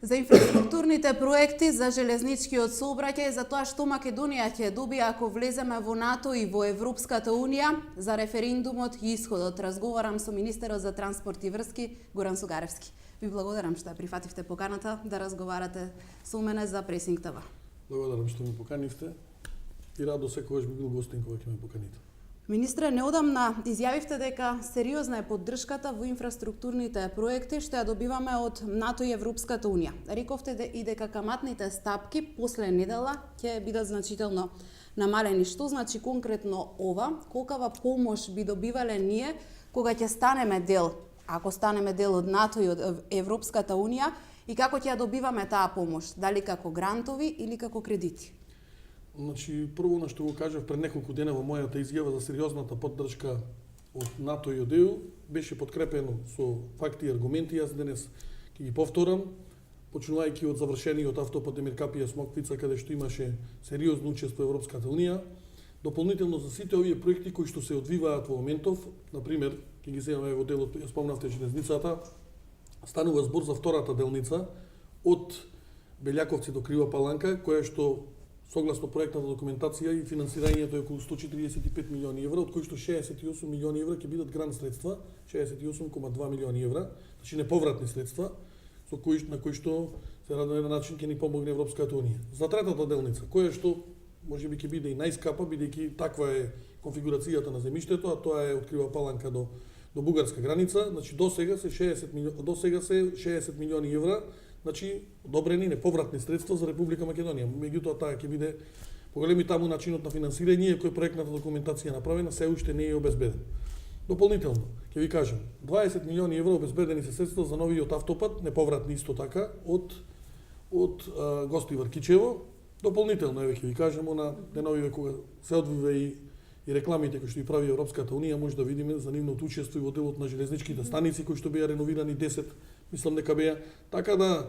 За инфраструктурните проекти за железничкиот сообраќај, за тоа што Македонија ќе добие ако влеземе во НАТО и во Европската Унија, за референдумот и исходот. Разговарам со министерот за транспорт и врски Горан Сугаревски. Ви благодарам што ја прифативте поканата да разговарате со мене за Пресинг ТВ. Благодарам што ме поканивте и радо секогаш би бил гостин кога ќе ме поканите. Министре, неодамна изјавивте дека сериозна е поддршката во инфраструктурните проекти што ја добиваме од НАТО и Европската Унија. Рековте и дека каматните стапки после недела ќе бидат значително намалени. Што значи конкретно ова? Колкава помош би добивале ние кога ќе станеме дел, ако станеме дел од НАТО и од Европската Унија, и како ќе ја добиваме таа помош? Дали како грантови или како кредити? Значи, прво на што го кажав пред неколку дена во мојата изјава за сериозната поддршка од НАТО и од ЕУ, беше подкрепено со факти и аргументи. Јас денес ќе ги повторам, почнувајќи од завршениот автопат Емир Капија Смоквица, каде што имаше сериозно учество Европската Унија, дополнително за сите овие проекти кои што се одвиваат во моментов, например, ќе ги земаме во делот, ја спомнавте железницата, станува збор за втората делница од Белјаковци до Крива Паланка, која што согласно проектната документација и финансирањето е околу 145 милиони евра, од кои што 68 милиони евра ќе бидат грант средства, 68,2 милиони евра, значи неповратни средства, на кои што се на еден начин ќе ни помогне Европската Унија. За третата делница, која што можеби ќе биде и најскапа, бидејќи таква е конфигурацијата на земјиштето, а тоа е од Крива Паланка до бугарска граница, значи до сега се 60 милиони евра, значи одобрени неповратни средства за Република Македонија. Меѓутоа таа ќе биде поголеми таму начинот на финансирање, кој проектната документација е направена, се уште не е обезбеден. Дополнително, ќе ви кажам, 20 милиони евра обезбедени се средства за новиот автопат, неповратни исто така, од Гостивар Кичево. Дополнително, еве ќе ви кажам, на деновиве кога се одвива и рекламите кои што ги прави Европската Унија, може да видиме за нивното учество и во делот на железничките станици кои што беа реновирани 10, мислам дека беа. Така да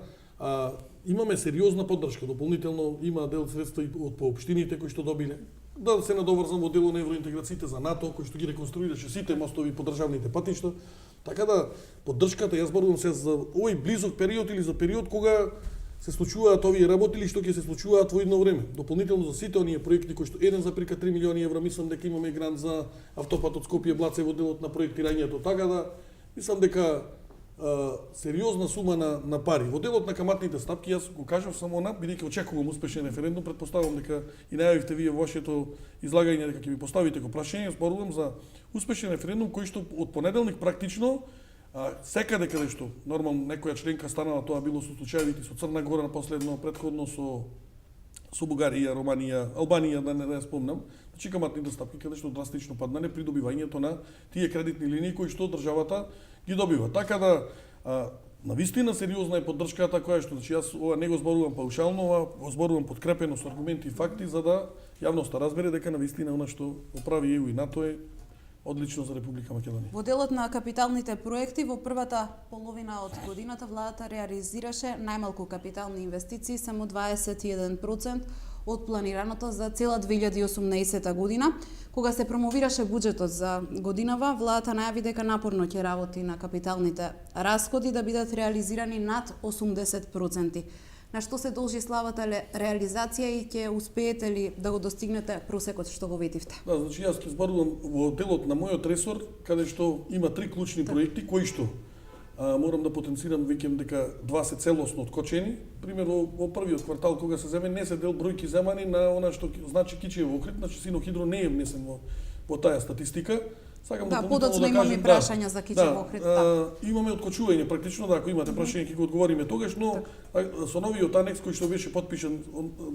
имаме сериозна поддршка. Дополнително има дел средства и од по општините кои што добиле. Да се надоврзам во дело на евроинтеграциите за НАТО, кој што ги реконструираше сите мостови по државните патишта. Така да поддршката, јас зборувам се за овој близок период или за период кога се случуваат овие работи или што ќе се случуваат во идно време. Дополнително за сите оние проекти кои што 1,3 милиони евра, мислам дека имаме грант за автопатот Скопје Блаце во делот на проектирањето. Така да мислам дека сериозна сума на пари. Во делот на каматните стапки, јас го кажав само бидејќи очекувам успешен референдум, предпоставувам дека и најавивте вие во вашето излагање дека ќе ви поставите го прашање, зборувам за успешен референдум кој што од понеделник практично секаде каде што нормално некоја членка станала, тоа било со случајите со Црна Гора последно, претходно со Бугарија, Романија, Албанија, да не спомнам, значи каматните стапки каде што драстично паднале при добивањето на тие кредитни линии кои што државата ги добива. Така да навистина сериозна е поддршката која што, значи јас ова не го зборувам паушално, ова го зборувам подкрепено со аргументи и факти за да јавноста разбере дека навистина она што го прави ЕУ и НАТО е одлично за Република Македонија. Во делот на капиталните проекти, во првата половина од годината владата реализираше најмалку капитални инвестиции, само 21% од планираното за цела 2018 година. Кога се промовираше буџетот за годинава, владата најави дека напорно ќе работи на капиталните расходи да бидат реализирани над 80%. На што се должи слабата реализација и ќе успеете ли да го достигнете просекот што го ветивте? Да, значи јас ќе зборувам во делот на мојот ресор, каде што има 3 клучни проекти кои што морам да потенцирам, викам дека 2 се целосно откочени. Пример во првиот квартал кога се земе не се дел бројки земани на она што значи Кичиево Охрид, значи Синохидро не е внесен во таа статистика. Сакам да подоцна имам и прашања за Кичиево Охрид. Имаме откочување практично, да, ако имате прашање ќе го одговориме тогаш, но со новиот анекс кој што беше потпишан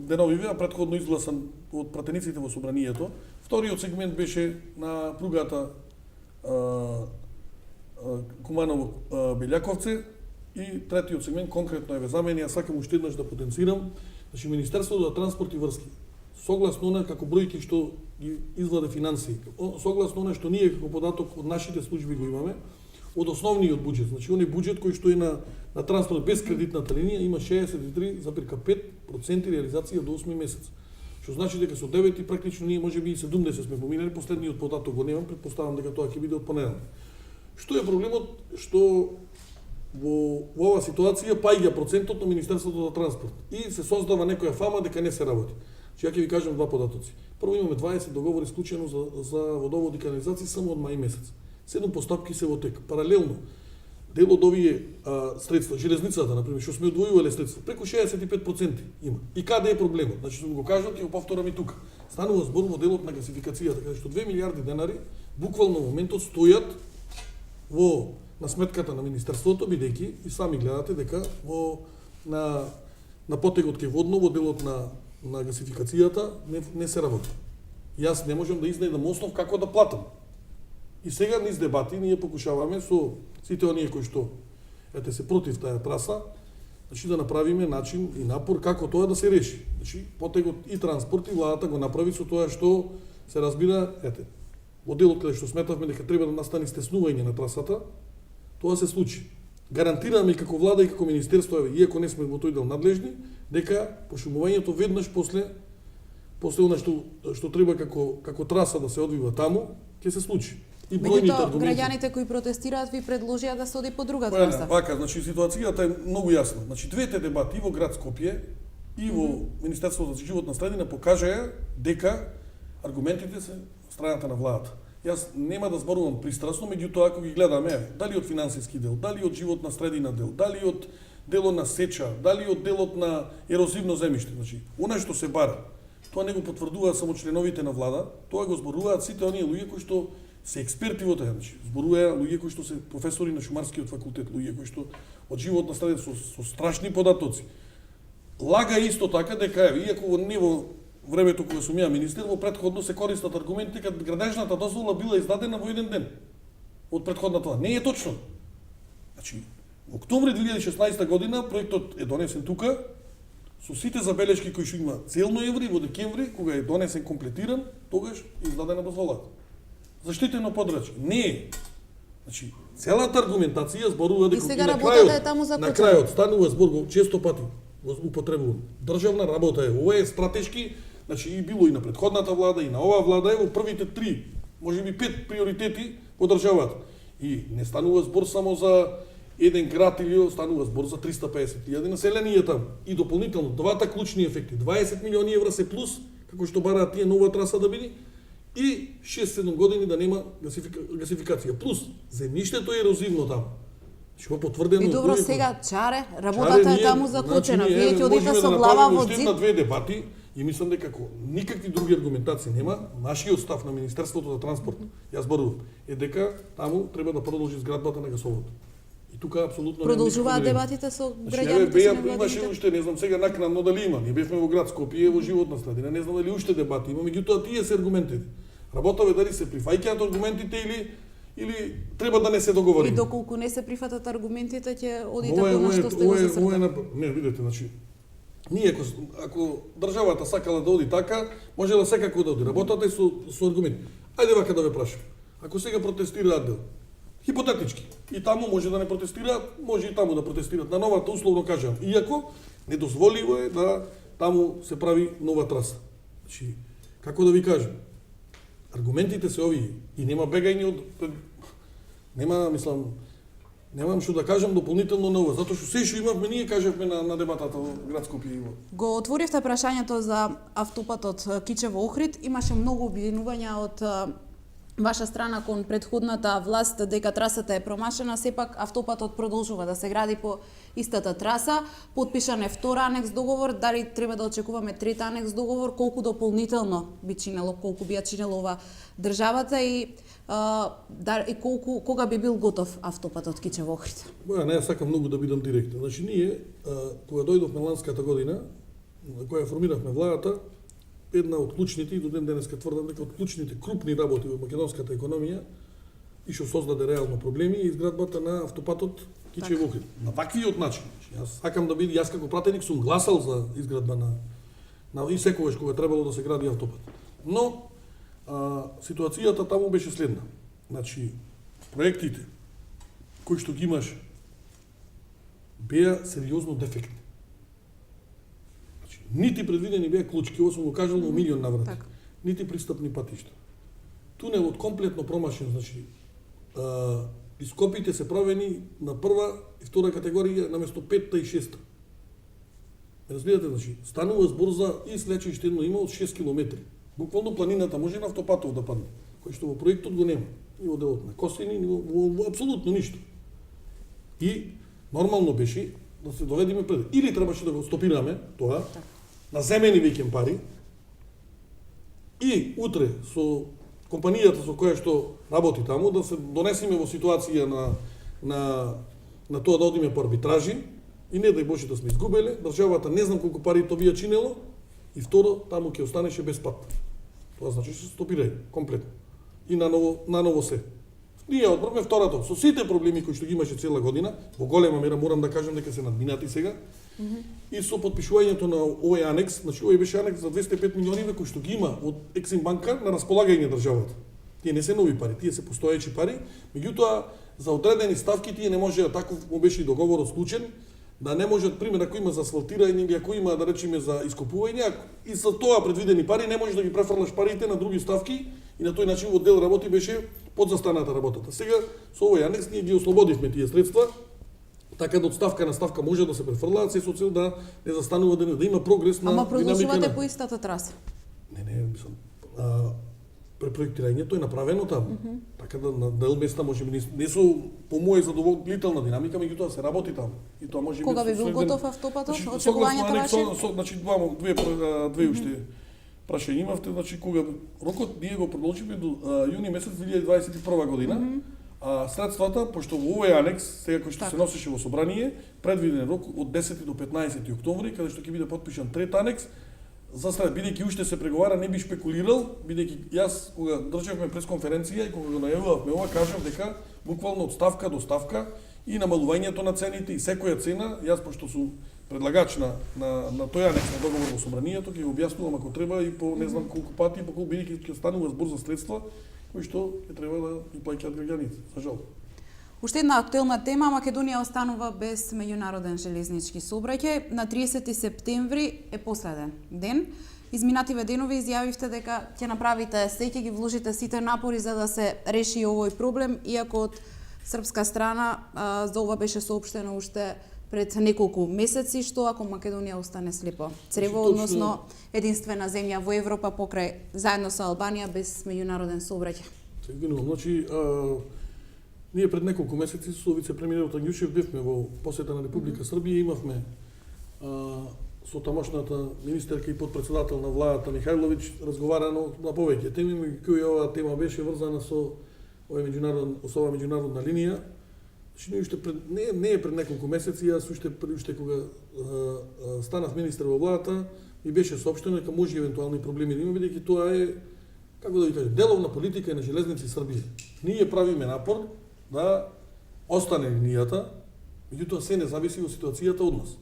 деновиве, а претходно изгласан од пратениците во собранието, вториот сегмент беше на пругата Куманово Белјаковце и третиот сегмент конкретно е за мене, јас сакам уште еднаш да потенцирам, значи Министерството за транспорт и врски согласно она како бројки што ги изваде финансии, согласно она што ние како податок од нашите служби го имаме, од основниот буџет, значи оној буџет кој што е на транспорт без кредитната линија има 63,5% реализација до 8 месец. Што значи дека со 9 практично ние можеби и 70 сме поминали, последниот податок го немам, претпоставам дека тоа ќе биде од понеделник. Што е проблемот? Што во оваа ситуација паѓа процентот на Министерството за транспорт и се создава некоја фама дека не се работи. Че ја ќе ви кажам два податоци. Прво имаме 20 договори склучено за водовод и канализација само од мај месец. 7 постапки се во тек. Паралелно, дел од овие средства, железницата, например, што сме одвојувале средства, преку 65% има. И каде е проблемот? Значи, сум го кажал, ќе го повторам и тука. Станува збор во делот на гасификацијата, каде што 2 милиарди денари буквално во моментот стојат на сметката на Министерството, бидејќи и сами гледате дека на потегот ке водно, во делот на гасификацијата не се работи. Јас не можам да изнајдам основ како да платам. И сега низ дебати ние покушаваме со сите оние кои што се против таа траса, значи да направиме начин и напор како тоа да се реши. Значи потегот и транспорт и владата го направи со тоа што се разбира, во делот каде што сметавме дека треба да настане стеснување на трасата, тоа се случи. Гарантираме и како влада и како министерство, иако не сме во тој дел надлежни, дека пошумувањето веднаш после она што треба како траса да се одвива таму, ќе се случи. И бројните аргументи. Граѓаните кои протестираат ви предложија да се оди по друга траса. Вака, значи ситуацијата е многу јасна. Значи двете дебати и во град Скопје и во Министерството за животна средина покажаа дека аргументите се страната на владата. Јас нема да зборувам пристрасно, меѓутоа ако ги гледаме, дали од финансиски дел, дали од животна средина дел, дали од делот на сеча, дали од делот на ерозивно земјиште, значи, она што се бара, тоа не го потврдуваат само членовите на влада, тоа го зборуваат сите оние луѓе кои што се експерти во тоа, значи, зборуваат луѓе кои што се професори на шумарскиот факултет, луѓе кои што од животна средина со страшни податоци. Лага исто така дека иако во времето кога сум ја министер, во претходно се користат аргументи дека градежната дозвола била издадена во еден ден од претходната. Не е точно. Значи, во октомври 2016 година проектот е донесен тука со сите забелешки кои што има цел ноември, во декември, кога е донесен комплетиран, тогаш е издадена дозволата. Заштитено подрачје. Не е. Значи, целата аргументација зборува дека на крајот станува збор често пати го употребувам. Државна работа е, ова е стратешки, значи и било и на претходната влада и на оваа влада е во првите 3, можеби 5 приоритети во државата. И не станува збор само за еден град или станува збор за 350.000 населени таму. И дополнително двата клучни ефекти, 20 милиони евра се плюс, како што бараат тие нова траса да биде, и 6-7 години да нема гасификација. Плюс земјиштето е ерозивно таму. Што потврдено. И добро, сега чаре, работата е таму заклучена. Вие ќе одите со глава во зид. На две дебати и мислам дека никакви други аргументации нема. Нашиот став на Министерството за транспорт, јас зборувам, е дека таму треба да продолжи изградбата на гасоводот. И тука апсолутно продолжуваат дебатите со граѓаните со невладините. Имаше уште, не знам сега накнадно дали има. Ние бевме во град Скопје, во животна средина, не знам дали уште дебати има, меѓутоа тие се аргументите. Работава дали се прифаќаат аргументите или треба да не се договориме. И доколку не се прифатат аргументите, ќе одите по на што сте го засртали. Не, видете, значи, ние ако државата сакала да оди така, може да секако да оди. Работата е со аргументи. Ајде вака да ве прашам. Ако сега протестираат дел, хипотетички, и таму може да не протестираат, може и таму да протестираат. На новата условно кажам, иако недозволиво е да таму се прави нова траса. Значи, како да ви кажам, аргументите се овие и нема бегање од немам што да кажам дополнително на ова, затоа што се што имавме ние кажавме на дебатата во град Скопје. Го отворивте прашањето за автопатот Кичево Охрид, имаше многу обвинувања од ваша страна кон претходната власт дека трасата е промашена, сепак автопатот продолжува да се гради по истата траса. Потпишан е втор анекс договор, дали треба да очекуваме трет анекс договор, колку дополнително би чинело, колку би ја чинело ова државата и кога би бил готов автопатот Кичево Охрид? Не, ја сакам многу да бидам директен. Значи ние кога дојдовме ланската година, на која формиравме владата, една од клучните, и до ден денеска тврдам дека од клучните крупни работи во македонската економија и што создаде реално проблеми е изградбата на автопатот Кичево Охрид. На ваквиот начин. Јас сакам да биде, јас како пратеник сум гласал за изградба на и секогаш кога требало да се гради автопат. Но ситуацијата таму беше следна. Значи, проектите кои што ги имаш беа сериозно дефектни. Нити предвидени беа клучки, ова сум го кажал во милион наврати. Нити пристапни патишта. Тунелот комплетно промашен, значи ископите се правени на прва и втора категорија наместо петта и шеста. Разбирате, значи, станува збор за и слечище едно има од 6 километри. Буквално планината може на автопатов да падне, кој што во проектот го нема. Ни во делот на Косени, ни во апсолутно ништо. И нормално беше да се доведеме пред. Или требаше да го стопираме тоа, на земени веќе пари, и утре со компанијата со која што работи таму да се донесеме во ситуација на тоа да одиме по арбитражи и не дај Боже да сме изгубеле, државата не знам колку пари тоа би ја чинело и второ таму ќе останеше без пат. Тоа значи што се стопирај комплетно. И наново се. Ние одбраме второто, со сите проблеми кои што ги имаше цела година, во голема мера морам да кажам дека се надминати сега. И со подпишувањето на овој анекс, значи овој беше анекс за 205 милиони кои што ги има од Ексим банка на располагање државата. Тие не се нови пари, тие се постоечи пари, меѓутоа за одредени ставки тие не може, таков му беше и договорот склучен, да не можат, пример, ако има за асфалтирање или ако има, да речеме, за искупување, и за тоа предвидени пари не можеш да ги префрлаш парите на други ставки и на тој начин во дел работи беше подзастаната работата. Сега со овој анекс ние ги ослободивме тие средства, така да од ставка на ставка може да се префрлаат, се со цел да не застанува да има прогрес на динамика. Ама продолжувате на... по истата траса? Не, мислам. Препроектирањето е направено таму. Така да на дел места може би не со по моја задоволителна динамика, меѓутоа се работи таму. И тоа може кога би бил готов автопатот? Очекувањето ваше? Значи две уште прашања имавте, значи кога рокот ние го продолживме до јуни месец 2021 година. А средствата, пошто во овој анекс, сега кој што се носеше во собрание, предвиден рок од 10 до 15 октомври, каде што ќе биде потпишан трет анекс. За сега, бидејќи уште се преговара, не би шпекулирал, бидејќи јас кога државме пресконференција и кога го најавувавме ова, кажав дека буквално од ставка до ставка и намалувањето на цените и секоја цена, јас пошто сум предлагач на тој анекс на договор во собранието, ќе го објаснувам ако треба и по не знам колку пати, по колку бидејќи ќе станува збор за средства кои што ќе треба да ги плаќаат граѓаните, за жал. Уште една актуелна тема, Македонија останува без меѓународен железнички сообраќај. На 30 септември е последен ден. Изминативе денови изјавивте дека ќе направите се, ќе ги вложите сите напори за да се реши овој проблем, иако од српска страна за ова беше соопштено уште пред неколку месеци, што ако Македонија остане слепо црево, односно единствена земја во Европа покрај заедно со Албанија без меѓународен сообраќај. Извинувам, значи ние пред неколку месеци со вице-премиерот Ангјушев бевме во посета на Република Србија, имавме со тамошната министерка и подпредседател на владата Михајловиќ разговарано на повеќе теми, која оваа тема беше врзана со овој меѓународна линија. Значи ние уште не е пред неколку месеци, јас уште кога станав министер во владата, ми беше соопштено дека може евентуални проблеми да има, бидејќи тоа е, како да ви кажам, деловна политика на Железници Србија. Ние правиме напор да остане линијата, меѓутоа се не зависи од ситуацијата од нас.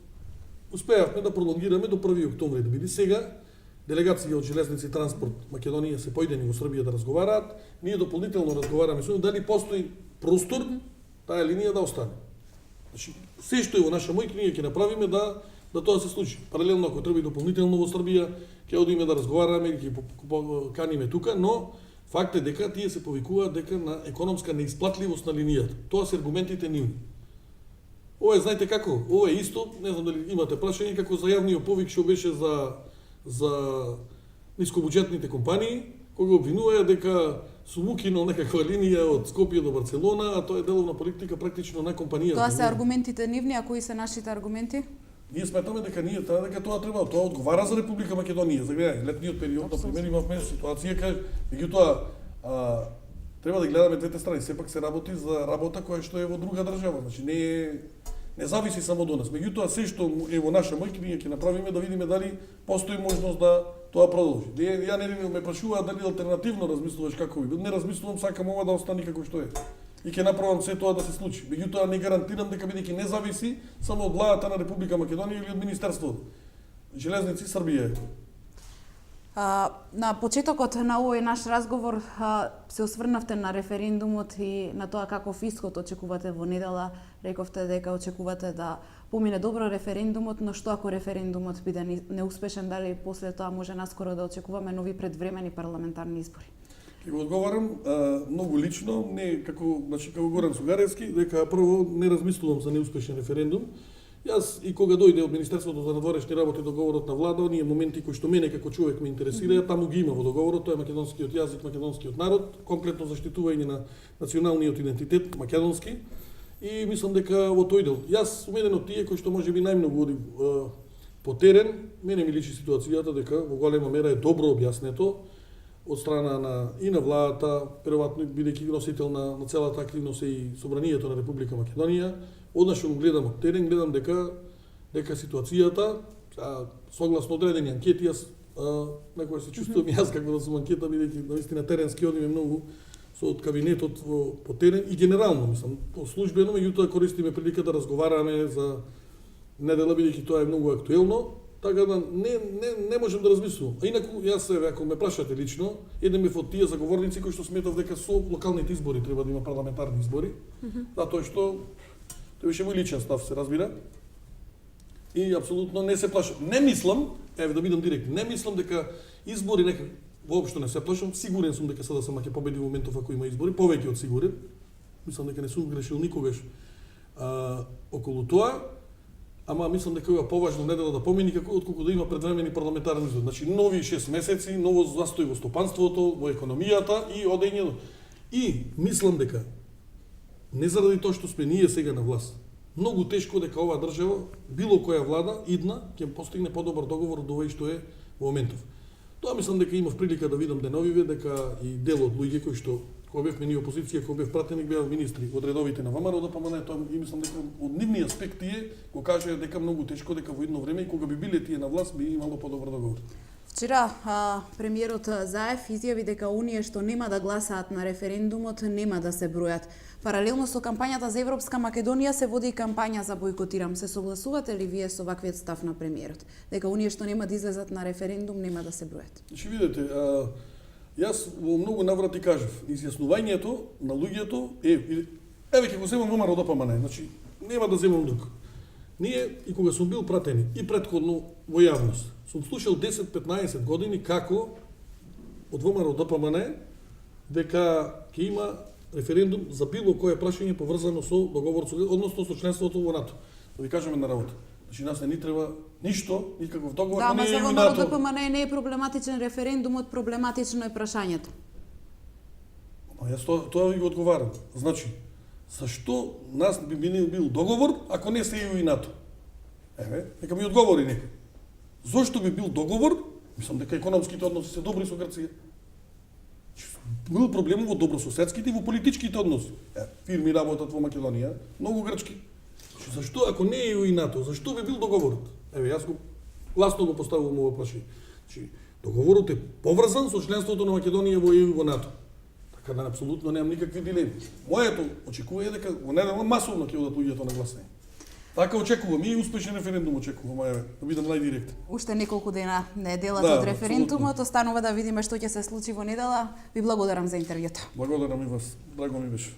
Успеавме да пролонгираме до 1 октомври да биде сега. Делегација од Железници Транспорт Македонија се поидени во Србија да разговараат. Ние дополнително разговараме со дали постои простор таа линија да остане. Значи, се што е во наша моќ, ние ќе направиме да тоа се случи. Паралелно, ако треба и дополнително во Србија, ќе одиме да разговараме или ќе каниме тука, но факт е дека тие се повикуваат дека на економска неисплатливост на линијата. Тоа се аргументите нивни. Ова е, знаете како, ова е исто, не знам дали имате прашање, како за јавниот повик што беше за нискобуџетните компании, кога обвинуваја дека сум укинал некаква линија од Скопје до Барселона, а тоа е деловна политика практично на компанијата. Тоа се аргументите нивни, а кои се нашите аргументи? Ние сметаме дека тоа треба, тоа одговара за Република Македонија. За летниот период, например, имавме ситуација кај меѓутоа треба да гледаме двете страни. Сепак се работи за работа која што е во друга држава. Значи не зависи само до нас. Меѓутоа се што е во наша моќ, ние ќе направиме да видиме дали постои можност да тоа продолжи. Ја не ме прашуваат дали алтернативно размислуваш како би. Не размислувам, сакам ова да остане како што е. И ќе направам се тоа да се случи. Меѓутоа не гарантирам дека бидејќи не зависи само од владата на Република Македонија или од Министерството. Железници Србија. На почетокот на овој наш разговор се осврнавте на референдумот и на тоа каков исход очекувате во недела. Рековте дека очекувате да помине добро референдумот, но што ако референдумот биде неуспешен, дали после тоа може наскоро да очекуваме нови предвремени парламентарни избори? Ќе го одговарам многу лично, не како, значи како Горан Сугаревски, дека прво не размислувам за неуспешен референдум. Јас и кога дојде од Министерството за надворешни работи договорот на влада, оние моменти кои што мене како човек ме интересира, таму ги има во договорот, тоа е македонскиот јазик, македонскиот народ, комплетно заштитување на националниот идентитет македонски. И мислам дека во тој дел. Јас сум еден од тие кои што можеби најмногу оди по терен, мене ми личи ситуацијата дека во голема мера е добро објаснето од страна и на владата, веројатно бидејќи носител на целата активност и собранието на Република Македонија. Однаш што го гледам од терен, гледам дека ситуацијата, согласно одредени анкети, јас некој се чувствувам јас како да сум анкета, бидејќи наистина теренски одиме многу со од кабинетот по терен и генерално, мислам, по службено, меѓутоа користиме прилика да разговараме за недела, бидејќи тоа е многу актуелно, така да не можем да размислувам. А инаку, јас ако ме прашате лично, еден ми од тие заговорници кои што сметав дека со локалните избори треба да има парламентарни избори, затоа што тоа беше мој личен став, се разбира. И апсолутно не се плашам. Не мислам, еве да бидам директен, не мислам дека избори некако воопшто не се плашам, сигурен сум дека СДСМ ќе победи во моментов ако има избори, повеќе од сигурен. Мислам дека не сум грешил никогаш околу тоа. Ама мислам дека е поважно недела да помини отколку да има предвремени парламентарни избори. Значи нови 6 месеци, ново застој во стопанството, во економијата и одење. И мислам дека не заради тоа што сме ние сега на власт, многу тешко дека оваа држава, било која влада идна, ќе постигне подобар договор од овој што е во моментов. Тоа мислам дека имав прилика да видам деновиве, дека и дел од луѓе кои што кога бевме ние опозиција, кога бев пратеник, беа министри од редовите на ВМРО да помане тоа и мислам дека од нивни аспект тие го кажаа дека многу тешко, дека во едно време и кога би биле тие на власт би имало подобар договор. Вчера премиерот Заев изјави дека оние што нема да гласаат на референдумот нема да се бројат. Паралелно со кампањата за Европска Македонија се води и кампања за бојкотирам. Се согласувате ли вие со ваквиот став на премиерот? Дека оние што нема да излезат на референдум нема да се бројат? Значи видете, јас во многу наврати кажав, изјаснувањето на луѓето еве ќе го земам ВМРО ДПМН, значи нема да земам друг. Ние и кога сум бил пратени и претходно во јавност, сум слушал 10-15 години како од ВМРО ДПМН дека ќе има референдум за било кое прашање поврзано со договор, односно со членството во НАТО. Да ви кажеме на работа. Значи нас не ни треба ништо, никаков договор, да, не е и во НАТО. ВМРО ДПМН не е проблематичен референдумот, проблематично е прашањето. Јас тоа ви го одговарам. Значи, зашто нас би бил договор ако не се и НАТО? Еве, нека ми одговори некој. Зошто би бил договор? Мислам дека економските односи се добри со Грција. Бил проблем во добрососедските и во политичките односи. Фирми работат во Македонија, многу грчки. Зашто ако не е и НАТО, зашто би бил договорот? Еве, јас го гласно го поставувам ова прашање. Значи, договорот е поврзан со членството на Македонија во ЕУ и во НАТО. Така да апсолутно немам никакви дилеми. Моето очекува е дека во недела масовно ќе одат луѓето на гласање. Така очекувам и успешен референдум очекувам, еве, да бидам најдиректен. Уште неколку дена неделата од референдумот, останува да видиме што ќе се случи во недела. Ви благодарам за интервјуто. Благодарам и вас. Драго ми беше.